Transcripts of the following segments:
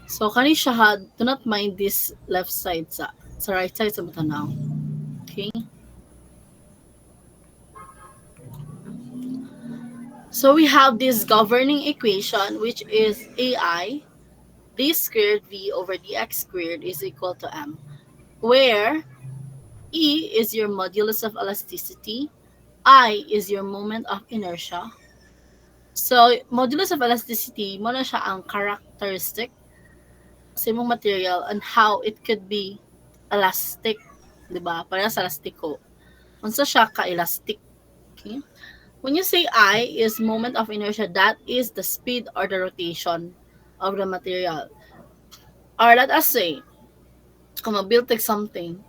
So kani siya ha, do not mind this left side sa right side sa butanaw. Okay? So we have this governing equation which is AI d squared v over dx squared is equal to m, where E is your modulus of elasticity, I is your moment of inertia. So, modulus of elasticity, mo na siya ang characteristic sa imong material and how it could be elastic, di ba? Para sa elastiko. Unsa siya ka-elastic. Okay? When you say I is moment of inertia, that is the speed or the rotation of the material. Or let us say, kung mag-build like something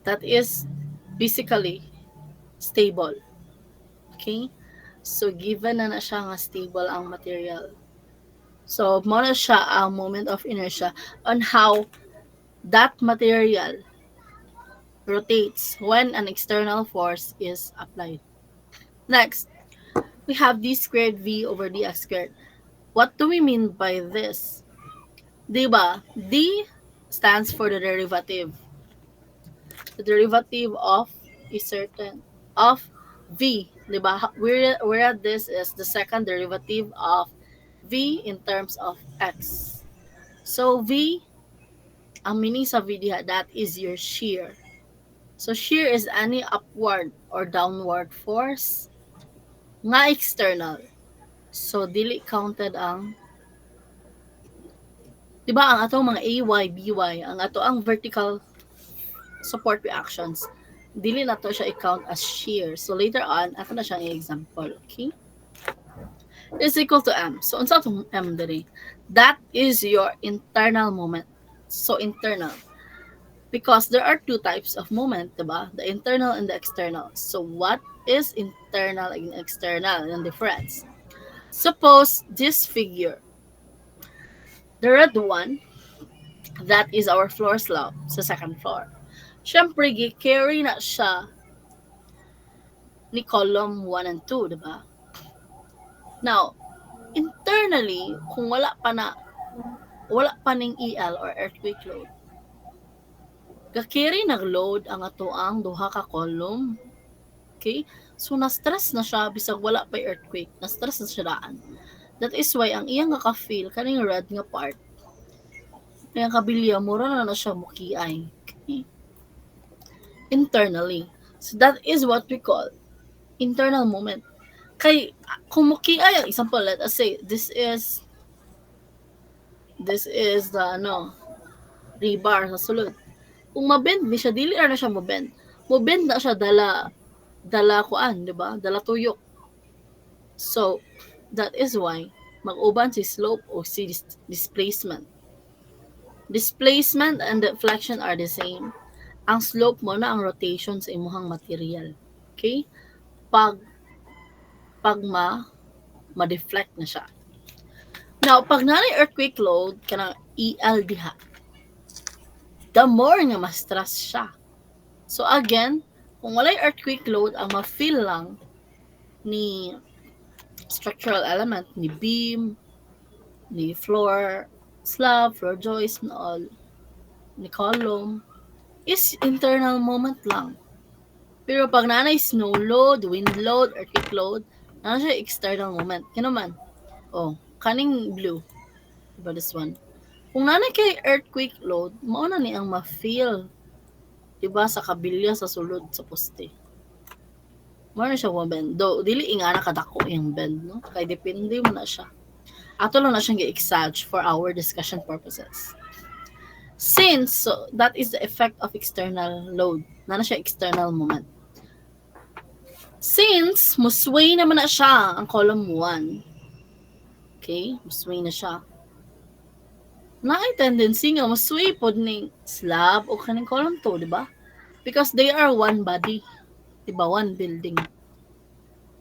that is physically stable. Okay? So, given na siya nga stable ang material. So, mo na siya ang moment of inertia on how that material rotates when an external force is applied. Next, we have d squared v over dx squared. What do we mean by this? Diba? D stands for the derivative. The derivative of a certain of v. Diba? Where this is the second derivative of v in terms of x. So v, ang meaning sa v diha, that is your shear. So shear is any upward or downward force nga external. So dili counted ang, di ba ang atong mga AY, BY, ang ato ang vertical support reactions, dili na to siya i-count as shear. So later on, ato na siyang example, okay? Is equal to M. So unsa atong M diri? That is your internal moment. So internal. Because there are two types of moment, diba? The internal and the external. So what is internal and external and difference? Suppose this figure, the red one, that is our floor slab sa second floor. Siyempre, gi-carry na siya ni column 1 and 2, diba? Now, internally, kung wala pa ning EL or earthquake load, ga-carry nag-load ang ato ang duha ka column. Okay? So, na-stress na siya bisag wala pa earthquake. Na-stress na siya daan. That is why ang iyang nga ka-feel, kaning red nga part, kaya kabilya, mura na siya mukiay. Okay? Internally. So, that is what we call internal moment. Kay, kung mukiay, example, let us say, this is the, rebar sa sulod. Kung mabend ni siya, dili na siya mabend. Mabend na siya dala kuan, di ba? Dala tuyok. So, that is why mag-uban si slope o si displacement. Displacement and deflection are the same. Ang slope mo na ang rotation sa imuhang material. Okay? Pag ma-deflect na siya. Now, pag nanay earthquake load, kanang EL diha, the more nga ma-stress siya. So again, kung walay earthquake load, ang ma-feel lang ni structural element, ni beam, ni floor slab, floor joist, and all, ni column, is internal moment lang. Pero pag nanay snow load, wind load, earthquake load, nana siya external moment. Kano man? Oh, kaning blue. Diba this one? Kung nanay kay earthquake load, mao na ni ang ma-feel. Diba sa kabilya sa sulod sa poste. Mao na siya bend. Do dili ingana kadako yung bend, no? Kay depende mo na siya. Ato lang na siyang gi-exage for our discussion purposes. Since so that is the effect of external load. Na siya external moment. Since musway naman na siya ang column 1. Okay? Musway na siya. Naay tendency nga musway pod ning slab o kaning column 2, di ba? Because they are one body. Di ba? One building.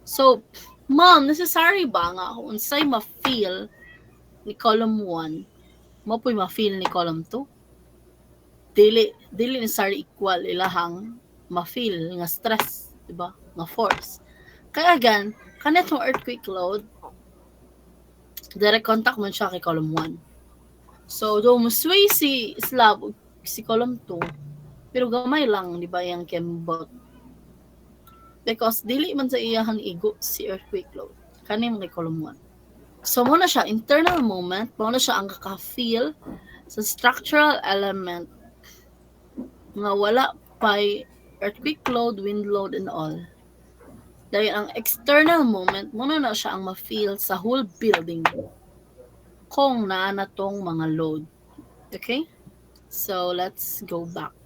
So, ma'am, necessary ba nga kung unsay ma-feel ni column 1, mo po'y ma-feel ni column 2? Dili necessary equal ilahang ma-feel nga stress, di ba? Nga force. Kaya again, kanetong earthquake load, direct contact man siya kay column 1. So, do musway si slab si column 2, pero gamay lang, di ba, yung kembot. Because dili man sa iyahang igo si earthquake load. Kani mga column 1. So, muna siya, internal moment, muna siya ang kaka-feel sa structural element nga wala pay earthquake load, wind load, and all. Dahil ang external moment, muna na siya ang ma-feel sa whole building kung naa na tong mga load. Okay? So, let's go back.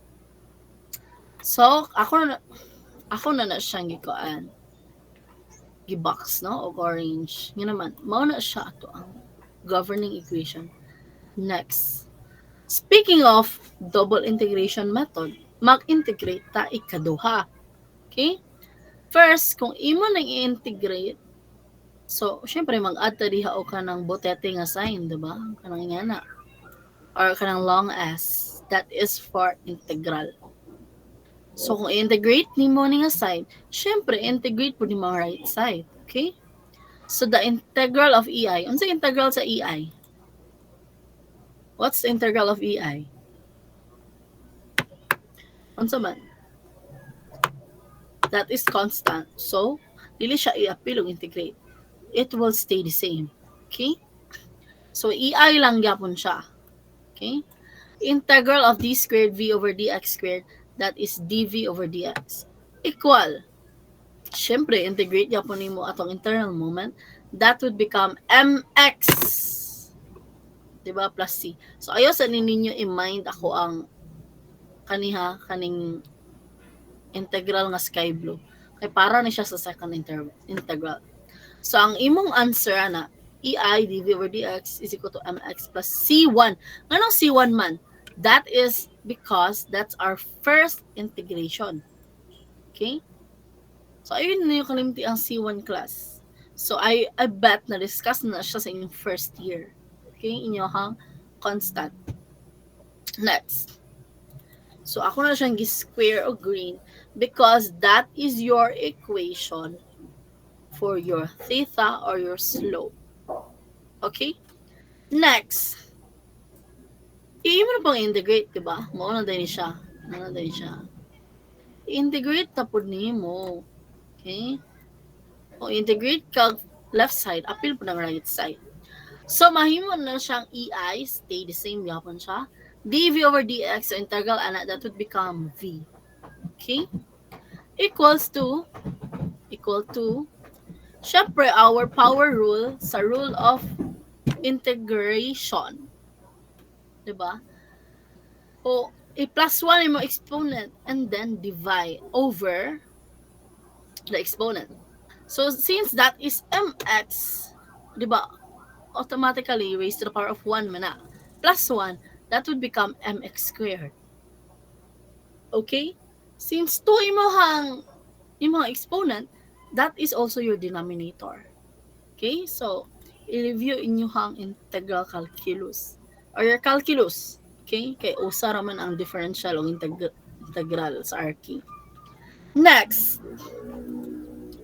So, ako na siyang gikuan. Gibox, no? O orange. Nga naman, mao na siya ato ang governing equation. Next. Speaking of double integration method, mag-integrate ta ikaduha. Okay? First, kung imo nang i-integrate, so, syempre, mag-add ta diha o kanang botete nga sign, diba? Kanang ingana. Or kanang long S. That is for integral. So, kung i-integrate ni mo nga side, syempre, integrate po ni mo right side. Okay? So, the integral of EI. Unsa integral sa EI? What's the integral of EI? Unsa man? That is constant. So, dili siya i-appeal o integrate. It will stay the same. Okay? So, EI lang gyapon siya. Okay? Integral of d squared v over dx squared, that is dv over dx, equal. Siyempre, integrate gyapon nimo atong internal moment. That would become mx. Diba? Plus c. So, ayaw sa ninyo i-mind ako ang kaning integral nga sky blue. Kay para ni siya sa second integral. So, ang imong answer na, EI dv over dx is equal to mx plus c1. Anong c1 man? That is because that's our first integration. Okay? So, ayun na yung kalimti ang C1 class. So, I bet na-discuss na siya sa inyong first year. Okay? Inyong constant. Next. So, ako na siyang gi-square o green because that is your equation for your theta or your slope. Okay? Next. I-mo na pang integrate, diba? Mauna din siya. I-integrate tapod nimo. Okay? O integrate ka left side, appeal po ng right side. So, mahimo na siyang EI, stay the same, yapon siya. dv over dx, so integral, and that would become v. Okay? Equal to, syempre, our power rule sa rule of integration. Diba? O, i-plus 1 yung exponent and then divide over the exponent. So, since that is mx, diba, automatically raised to the power of 1 man na. Plus 1, that would become mx squared. Okay? Since 2 imong exponent, that is also your denominator. Okay? So, i-review inyong integral calculus or your calculus. Okay? Kay usa raman ang differential o integral sa RK. Next.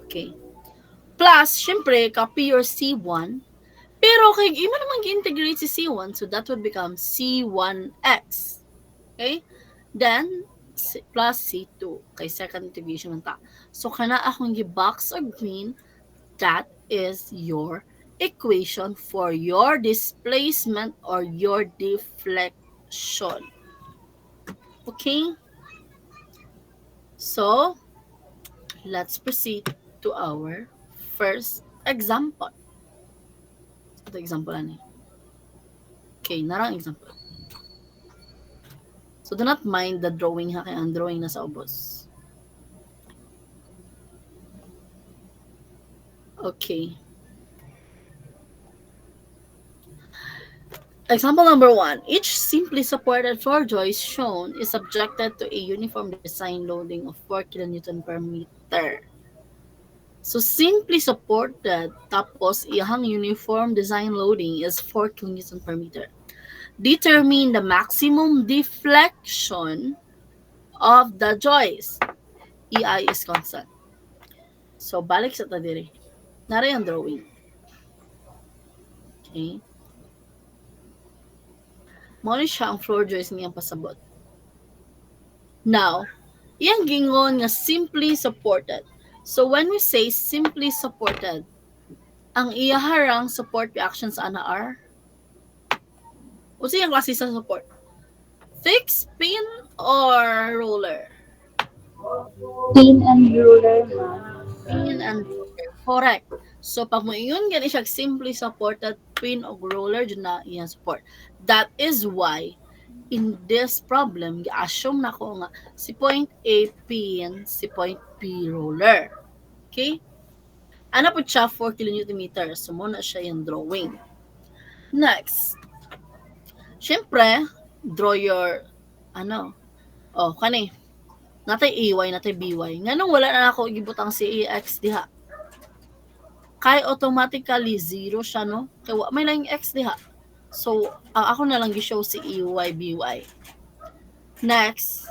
Okay. Plus, syempre, copy your C1. Pero kay imo naman gi-integrate si C1, so that would become C1x. Okay? Then, plus C2. Kay second integration man ta. So, kana akong gi-box or green, that is your equation for your displacement or your deflection. Okay? So, let's proceed to our first example. Ito example ani. Okay, narang example. So, do not mind the drawing ha, kaya ang drawing nasa ubos. Okay. Example number 1. Each simply supported floor joist shown is subjected to a uniform design loading of 4 kN per meter. So, simply supported, tapos iyang uniform design loading is 4 kN per meter. Determine the maximum deflection of the joist. EI is constant. So, balik sa tadiri. Nara yung drawing. Okay. Mao ni siya ang floor joist niyang pasabot. Now, iyang gingon nga simply supported. So when we say simply supported, ang iyaharang support reactions ana are unsa yung klase sa support? Fixed, pin, or roller? Pin and ruler, ma'am. Pin and roller. Correct. So pag moingon gani siya simply supported pin o roller dyan na iyang support. That is why in this problem, gi-assume na ko nga si point A pin, si point B roller. Okay? Ano po siya 4 kN. So muna siya yung drawing. Next. Siyempre, draw your ano. Oh, kani. Natay AY, natay BY. Nganong wala na ako gibutang si AX diha. Kay automatically zero siya no. Kay wa may lang X diha. So, ako na lang gi-show si EY, BY. Next.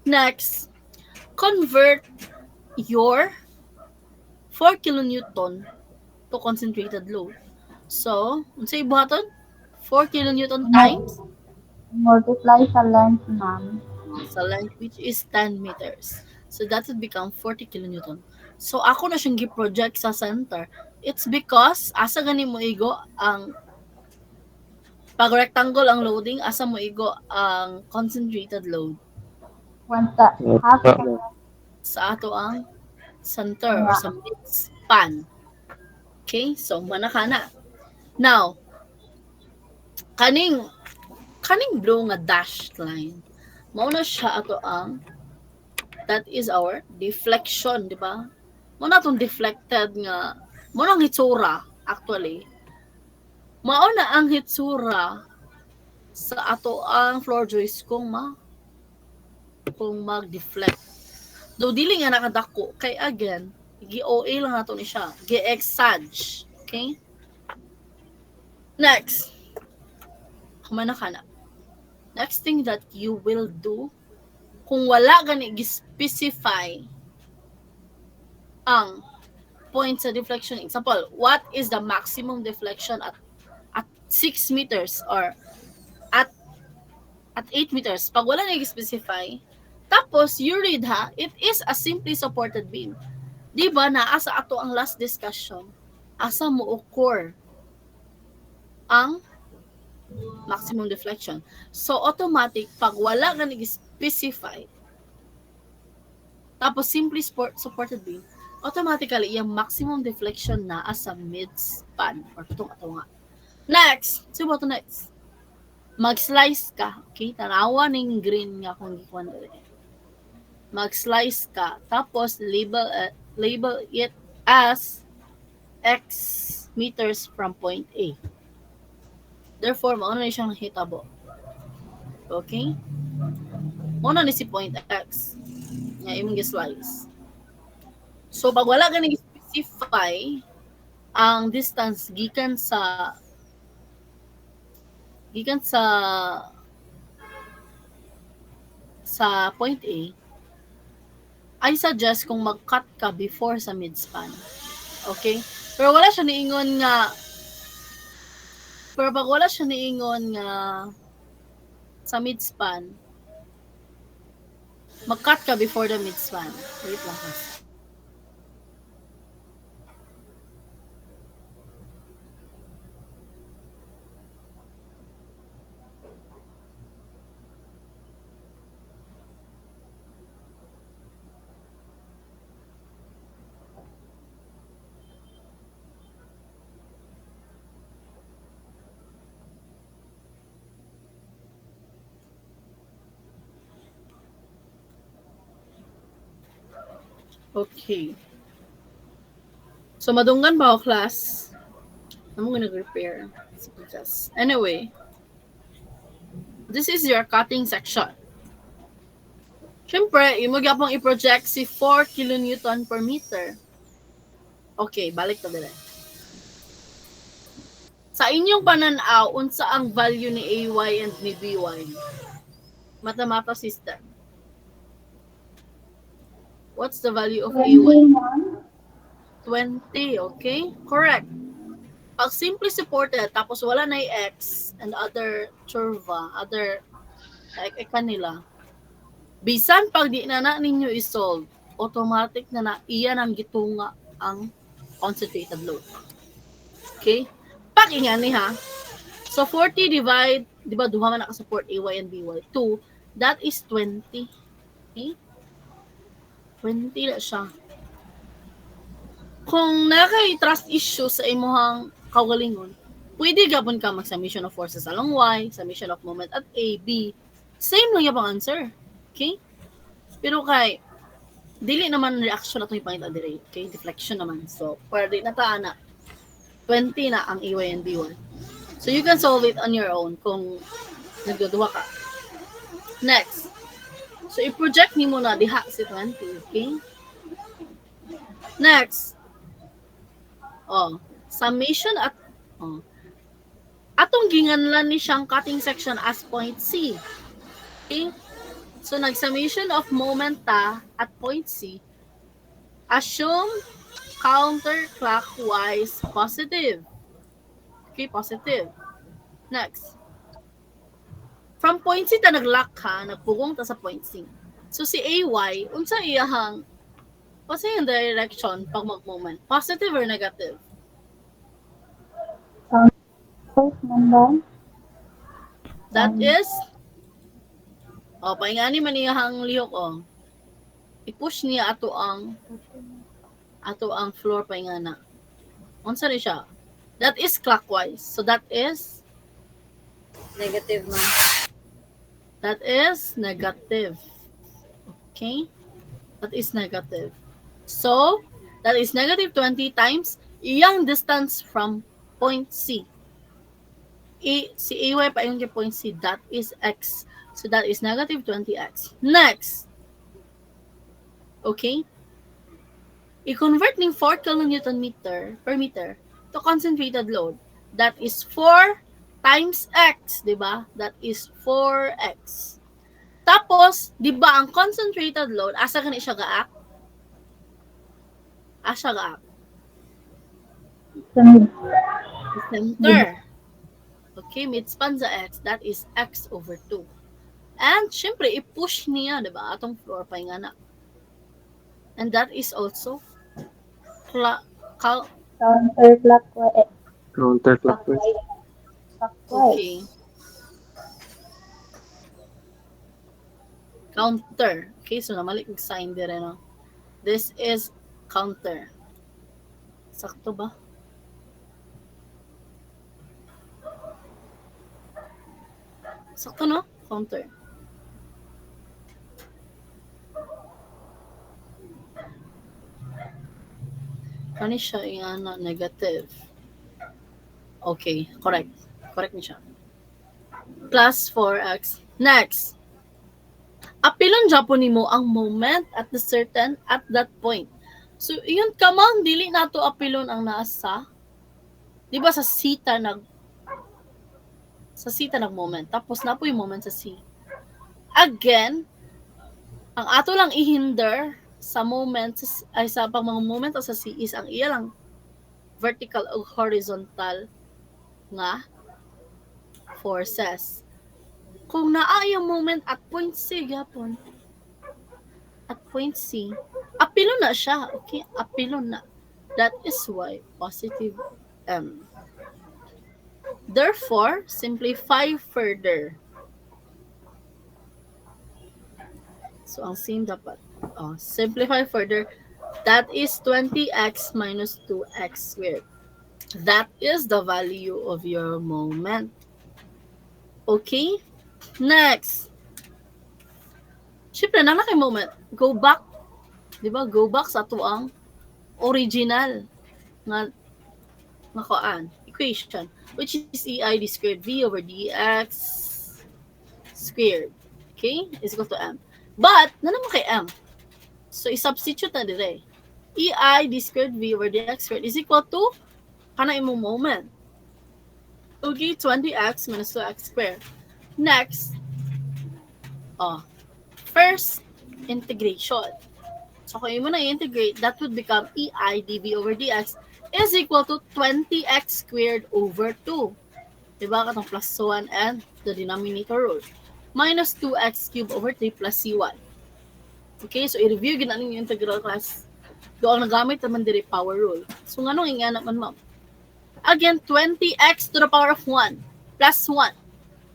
Next, convert your 4 kilonewton to concentrated load. So, unsay buhaton? 4 kilonewton times Multiply sa length, ma'am. sa length which is 10 meters. So that would become 40 kilonewton. So ako na siyang gi-project sa center. It's because asa gani mo igo ang pag rectangle ang loading, asa mo igo ang concentrated load Half sa ato ang center or sa midspan. Okay? So manakana. Now, kaning blue nga dashed line, mao na siya ato ang that is our deflection, di ba? Mao na tong deflected nga mao nang hitsura actually. Mao na ang hitsura sa ato ang floor joist kung mag-deflect. Do dili nga nakadako kay again gi-OA lang nato ni siya, gi-exage. Okay? Next. Kumana ka na. Next thing that you will do, kung wala gani gi-specify ang point sa deflection. Example, what is the maximum deflection at 6 meters or at 8 meters? Pag wala na gi-specify, tapos you read ha, it is a simply supported beam. Di ba naa sa ato ang last discussion, asa mo occur ang maximum deflection. So, automatic, pag wala ka nag-specify, tapos simply supported beam, automatically, yung maximum deflection na sa mid-span or tunga-tunga. Next! Subo to next. Mag-slice ka. Okay? Tanawa ng green nga kung gikuan dali. Mag-slice ka. Tapos, label it as X meters from point A. Therefore, mauna na siyang hitabo. Okay? Mauna ni si point X. Nga imong gi-slice. So, pag wala ka nag-specify ang distance gikan sa point A, I suggest kung mag-cut ka before sa midspan. Okay? Pero wala siya niingon nga sa midspan, mag-cut ka before the midspan. Wait lang kasi. Okay. So, madunggan ba ako, class? I'm gonna repair. Anyway, this is your cutting section. Siyempre, imo gyapon i-project si 4 kilonewton per meter. Okay, balik ta dire. Sa inyong pananaw, unsa ang value ni AY and ni BY? Mathemata system. What's the value of AY? 20, okay? Correct. pag simply supported, tapos wala na yung x and other churva, other kanila, bisan pag di na ninyo isolve, automatic na iyan ang gitunga ang concentrated load. Okay? Pakingan ni ha. So 40 divide, di ba duha man naka-support AY and BY, 2, that is 20. Okay? 20 na siya. Kung nakay trust issue sa imuhang kaugalingon, pwede gapon ka mag-summation of forces along Y, summation of moment at A, B. Same lang yung answer. Okay? Pero kay, dili naman reaction atong ipangita dire. Okay? Deflection naman. So, pwede na taan na 20 na ang AY and B1. So, you can solve it on your own kung nagduduwa ka. Next. So, i-project ni mo na diha si 20. Okay? Next. Summation at atong ginganlan ni siyang cutting section as point C. Okay? So, nag-summation of momenta at point C. Assume counterclockwise positive. Okay, positive. Next. From point C ta nag-lock ha, nagpugong ta sa point C. So, si AY, unsa iyahang kasi yung direction pag mag-moment, positive or negative? That is, paingani man iyahang lihok, i-push niya ato ang floor paingana. Unsa ni siya? That is clockwise. So that is Negative man. That is negative. Okay? That is negative. So, that is negative 20 times iyang distance from point C. Si AY pa yung point C, that is X. So, that is negative 20X. Next. Okay? I-convert ng 4 kN per meter to concentrated load. That is 4 times X, di ba? That is 4X. Tapos, di ba ang concentrated load, asa gani siya ga-act? Asa ga-act? Center. Okay, midspan sa X, that is X over 2. And, syempre, i-push niya, di ba? Atong floor pa yung anak. And that is also counterclockwise. Okay. Counter. Okay, so namali kong sign dire, no? This is counter. Sakto ba? Sakto, no? Counter. Kani siya yung negative. Okay, correct. Correct ni siya. Plus 4x. Next. Apilon Japon nimo ang moment at the certain at that point. So, yun kamang dili nato apilon ang nasa. Di ba sa sita nag moment. Tapos na po yung moment sa C. Again, ang ato lang ihinder sa moment ay sa pang mga moment sa C is ang iya lang vertical o horizontal nga forces. Kung naa yung moment at point C gapon, at point C, apilon na siya. Okay, apilon na. That is why positive M. Therefore, simplify further. So, ang same dapat. Simplify further. That is 20x minus 2x squared. That is the value of your moment. Okay? Next. Siyempre, na kay moment. Go back. Diba? Go back sa tuang original nga equation, which is EI d squared V over dx squared. Okay? Is equal to M. But, na naman kay M. So, i-substitute na dire. EI d squared V over dx squared is equal to kana imong moment. Okay, 20x minus 2x squared. Next, first integration. So, kung mo na i-integrate, that would become EI dV over dx is equal to 20x squared over 2. Diba? Katong plus 1 and the denominator rule. Minus 2x cubed over 3 plus c1. Okay, so i-review gina ninyo integral class. Do ang nagamit naman diri power rule. So nganong ingana man ma'am? Again, 20x to the power of 1 plus 1.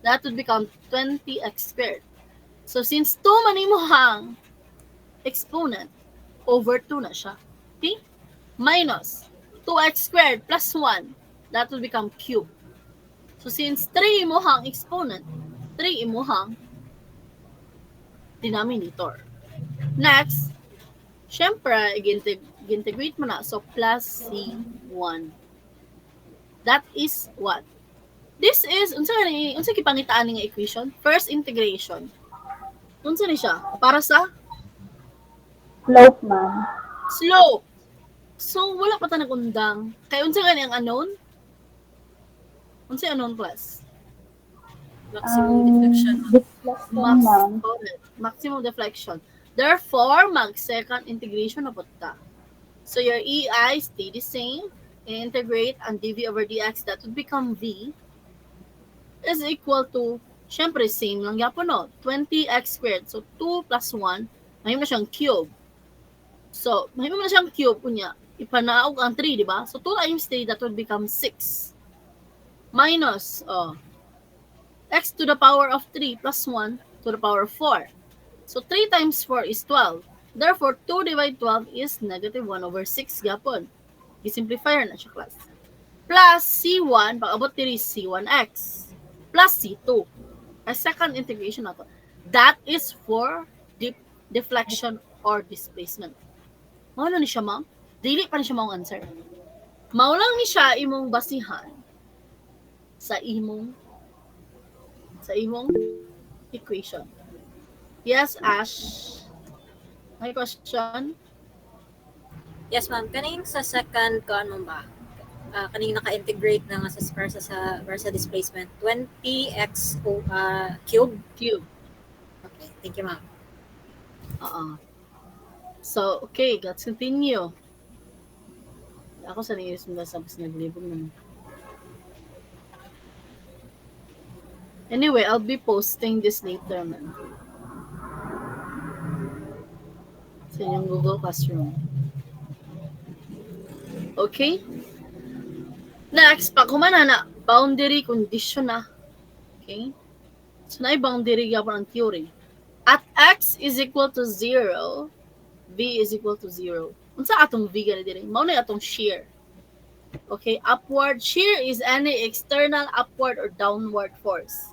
That would become 20x squared. So since 2 man imuhang exponent, over 2 na siya. Okay? Minus 2x squared plus 1. That will become cube. So since 3 imuhang exponent, 3 imuhang denominator. Next, syempre, i-integrate mo na. So, plus C1. That is what? This is, unsa kipangitaan nga equation? First integration. Unsa ni siya? Para sa Slope, ma'am. slope. So, wala pa ta nagundang. Kaya unsa gani ang unknown? Unsa unknown class? Maximum deflection. Deflection, ma'am. Maximum deflection. Therefore, mag-second integration na punta. So, your EI stay the same. Integrate ang dv over dx, that would become v is equal to, syempre, same lang yapon, no? 20x squared. So, 2 plus 1, mahimo na siyang cube. So, mahimo na siyang cube, kunya, ipanaog ang 3, di ba? So, 2 times 3, that would become 6. Minus, x to the power of 3 plus 1 to the power of 4. So, 3 times 4 is 12. Therefore, 2 divided 12 is negative 1 over 6 gapon. I-simplifier na siya, class. Plus C1, pag-abot diri C1x. Plus C2. A second integration na to. That is for deflection or displacement. Mao na ni siya, ma'am? Dili pa ni siya maong answer. Mao lang ni siya imong basihan sa imong equation. Yes, Ash? May question? Yes, ma'am. Kaning sa second, ano ba? Kaning naka-integrate na nga sa versa displacement. 20x cube? Cube. Okay, thank you, ma'am. So, okay, let's continue. Ako sa nangyaris mo sa naglibog naman. Anyway, I'll be posting this later, man. Sa inyong Google Classroom. Okay? Next, pag humana na, boundary condition na. Okay? So, na boundary yapon ang theory. At x is equal to 0, v is equal to 0. Unsa atong v gani diri? Mao na atong shear. Okay, upward shear is any external upward or downward force.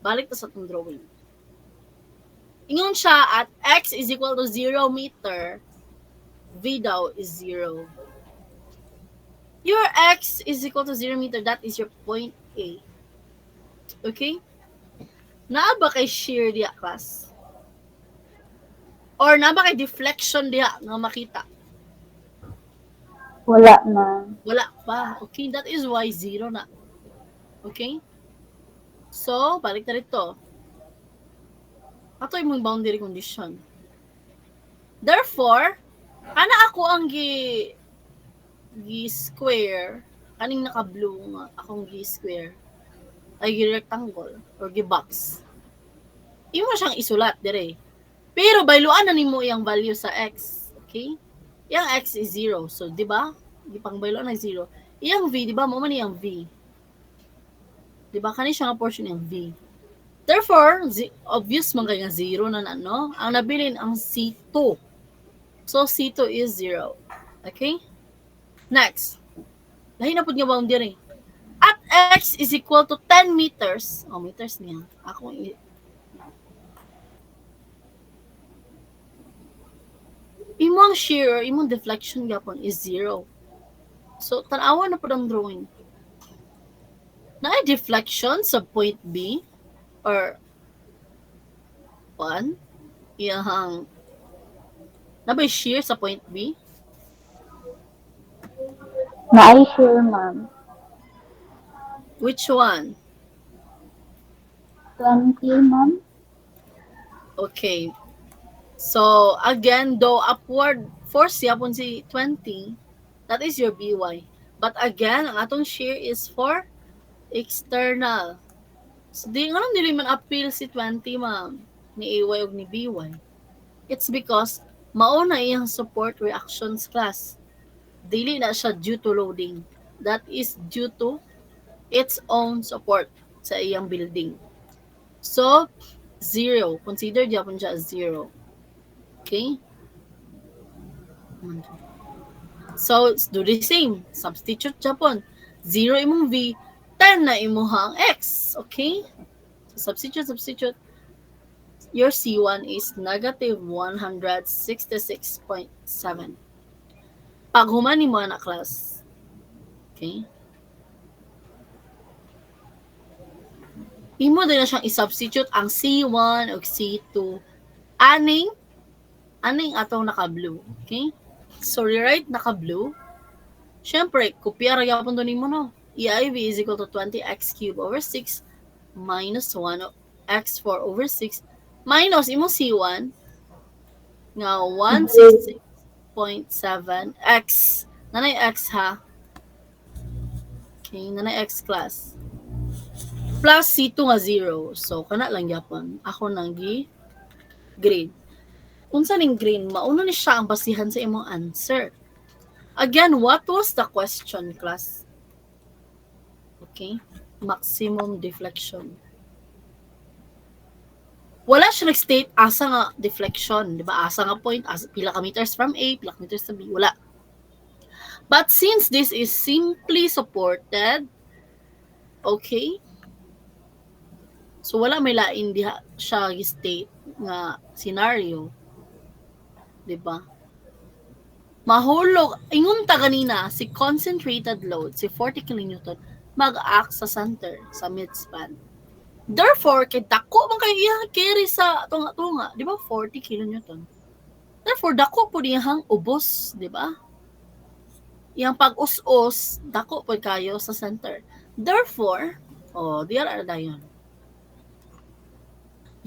Balik ta sa atong drawing. Ingon siya at x is equal to 0 meter, v daw is 0. Your x is equal to 0 meter, that is your point A. Okay? Naa ba kay shear diya, class? Or naa ba kay deflection diya nga makita? Wala, ma'am. Wala pa. Okay, that is why 0 na. Okay? So, balik na rito. Ato yung boundary condition. Therefore, ana ako ang gi-square, kaning naka-blue nga, akong gi-square, ay gi-rectangle, or gi-box. Imo siyang isulat, dire. Pero, bayluan na nimo yung value sa x. Okay? Yang x is 0. So, di ba? Di pang bayluan na 0. Yang v, di ba? Mo man yung v. Di ba? Kani siya nga portion yung v. Therefore, obvious man kaya 0 na no? Ang nabilin ang C2. So, C2 is 0. Okay? Next. Lahi na po nga boundary. At x is equal to 10 meters. Oh, meters niya. Ako, imong shear, imong deflection gapon is 0. So, tanawa na po ang drawing. Na deflection sa point B or 1, iyahang nabay shear sa point B. Na-I sure, ma'am. Which one? 20, ma'am. Okay. So, again, though upward force yapon si 20, that is your BY. But again, ang atong shear is for external. So, di nga dili man appeal si 20, ma'am, ni AY ug ni BY. It's because mao na iyang support reactions class. Dili na siya due to loading. That is due to its own support sa iyang building. So, 0. Consider gyapon siya as 0. Okay? So, do the same. Substitute Japon. 0 imong V, 10 na imuhang X. Okay? So, substitute. Your C1 is negative 166.7. Pag human mo na class. Okay? Imo din na siyang i-substitute ang C1 o C2. Aning atong naka-blue. Okay? So, rewrite naka-blue. Siyempre, kopya ra gyapon to nimo no. EIV is equal to 20x cubed over 6 minus 1x4 over 6 minus imong C1 nga 166.7x. Nanay x ha. Okay, nanay x class. Plus C2 nga 0. So, kana lang gyapon. Ako nang grade. Unsa ning grade? Mauna ni siya ang basihan sa imong answer. Again, what was the question, class? Okay? Maximum deflection. Wala siya nag-state asa nga deflection, di ba? Asa nga point, pila ka meters from A, pila ka meters to B, wala. But since this is simply supported, okay? So wala may lain diha siya state nga scenario. Di ba? Mahulog, ingon ta kanina, si concentrated load, si 40 kN, mag-act sa center, sa midspan. Therefore, kay dako man kayo iya carry sa tunga-tunga, di ba? 40 kN. Therefore, dako po diyang ubos, di ba? Yang pag-us-us, dako po kayo sa center. Therefore, diyan are dayon.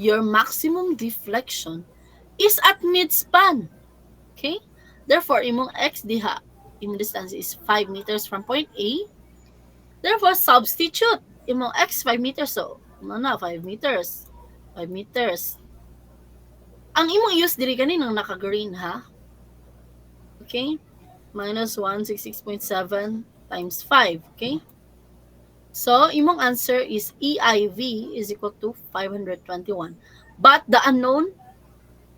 Your maximum deflection is at midspan. Okay? Therefore, imong x diha, imong distance is 5 meters from point A. Therefore, substitute imong x 5 meters. So, 5 meters. 5 meters. Ang imong use diri kaninang naka-green ha. Okay? Minus 166.7 times 5. Okay? So, imong answer is EIV is equal to 521. But the unknown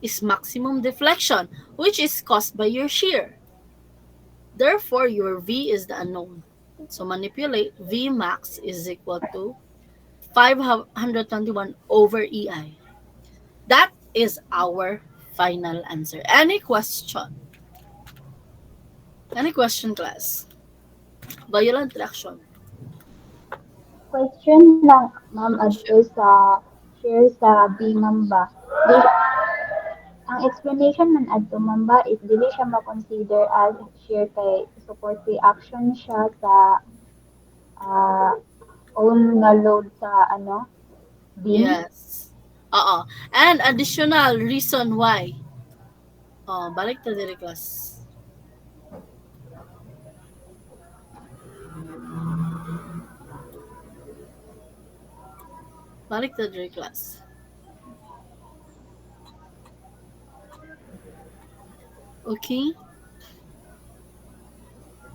is maximum deflection, which is caused by your shear. Therefore, your V is the unknown. So, manipulate. V max is equal to 521 over EI. That is our final answer. Any question? Any question, class? Violent reaction. Question lang, ma'am, adto sa share sa B, ma'am ba? Ang explanation man adto, ma'am ba, is dili siya ma-consider as share kay support reaction siya sa own nga load sa beam. Yes. And additional reason why. Balik to the class. Balik to the class. Okay?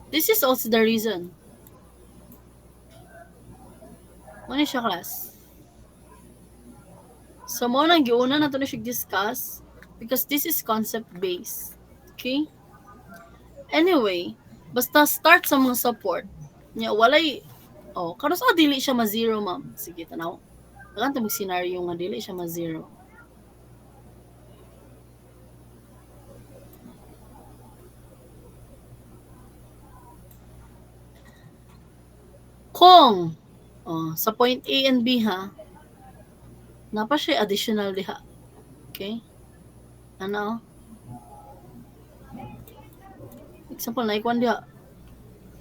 This is also the reason. Ano siya, class? So, mo nang giuna na ito na siya discuss because this is concept-based. Okay? Anyway, basta start sa mga support. Nya, walay, karos dili siya ma-zero, ma'am. Sige, tanaw. Kaganta mag-scenario nga dili siya ma-zero. Kung sa point A and B ha, napa siya additional diha. Okay? Ano? Example, naikuan diha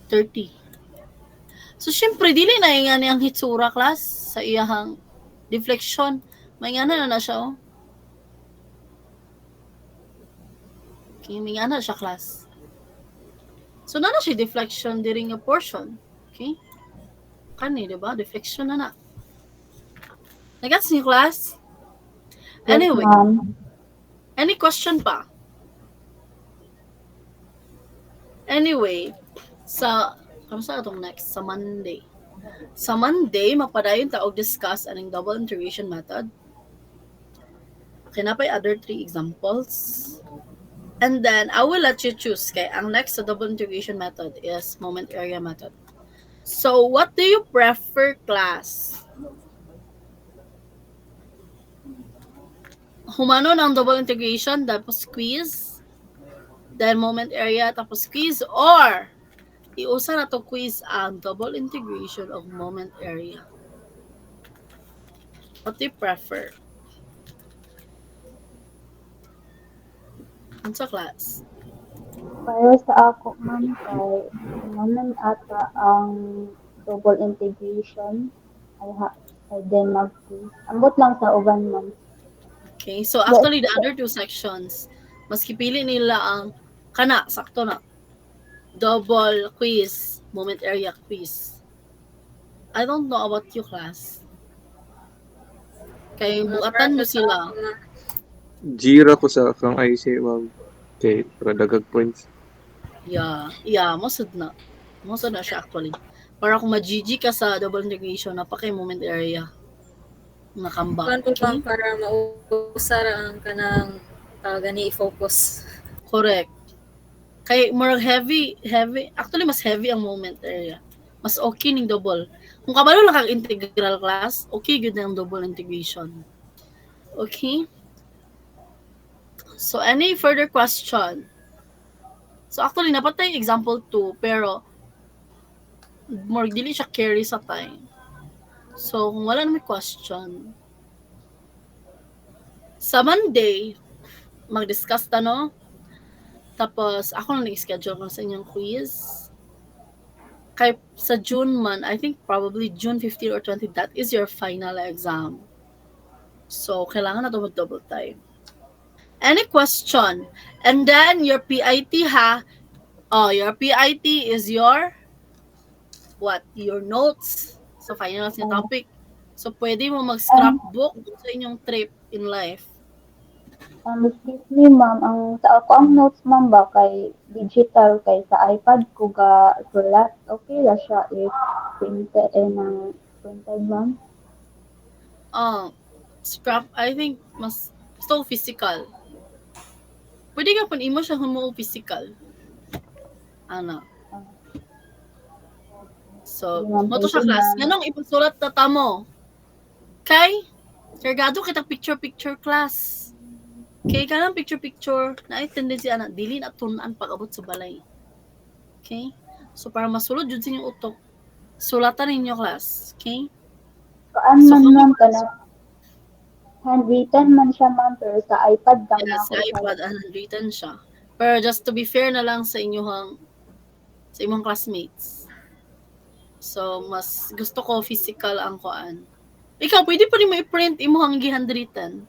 30. So, syempre, dili na nga niyang hitsura class sa iyahang deflection. May nga na siya, Okay, may nga na siya class. So, na siya deflection during a portion. Okay? Kani, di ba? Deflection na. Nagets niyo, class? Yes, Anyway, ma'am. any question pa? Anyway, kamusta itong next? Sa Monday. Sa Monday, mapadayon ta og discuss aning double integration method. Kinapay other 3 examples. And then, I will let you choose. Kay ang next sa double integration method is moment area method. So, what do you prefer, class? Humano ng double integration, tapos quiz, then moment area, tapos quiz, or iusa na to quiz ang double integration of moment area. What do you prefer? Ano sa class? Para sa ako, ma'am, kay naman ata ang double integration ay then mag-quiz. Ambot lang sa uban, ma'am. Okay, so actually the other 2 sections, maski pili nila ang sakto na. Double quiz, moment area quiz. I don't know about you, class. Kay buatan mo sila. Jira ko sa kang IC, ma'am. Okay, para dagag points. Yeah, mosud na. Mosud na siya actually. Para kung ma-GG ka sa double integration, napakay moment area. Nakamba. Kuan po pang para mausar ang kanang gani i-focus. Correct. Kay more heavy. Actually, mas heavy ang moment area. Mas okay ning double. Kung kabalo lang kang integral class, okay good ang double integration. Okay? So, any further question? So, actually, napatay example 2, pero more dili siya carry sa time. So, kung wala na may question, sa Monday, mag-discuss ta, no? Tapos, ako lang nag-schedule ko sa inyong quiz. Kay sa June man, I think probably June 15 or 20, that is your final exam. So, kailangan na ito mag-double time. Any question? And then, your PIT, ha? Oh, your PIT is your your notes sa finals ng topic. So, pwede mo mag-scrapbook sa inyong trip in life. Excuse me, ma'am. Ang sa ako ang notes, ma'am, ba kay digital kay sa iPad ko ga sulat. Okay la siya if printed, ma'am. I think mas gusto ko physical. Pwede ka pun imo siya mo physical. Ano? So, mo to siya class. Nganong ipagsulat ta tamo? Kay kargado kita picture class. Kay kanang picture na ay tendency ana dili na tun-an pag-abot sa balay. Okay? So para masulod jud sa inyong utok, sulatan ninyo class. Okay? So, ma'am, kana handwritten man siya, ma'am, pero sa iPad lang na sa iPad handwritten siya. Pero just to be fair na lang sa imong classmates. So, mas gusto ko physical ang kuan. Ikaw, pwede pa rin mo i-print imong gi-handwritten.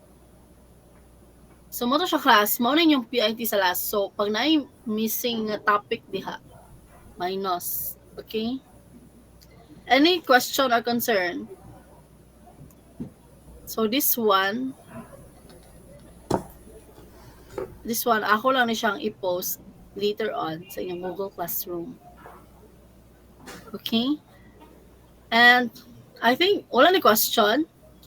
So, mo to siya class, mao na yung PIT sa last. So, pag naay missing topic diha, minus. Okay? Any question or concern? So, this one, ako lang na siyang i-post later on sa inyong Google Classroom. Okay? And, I think, wala ni question.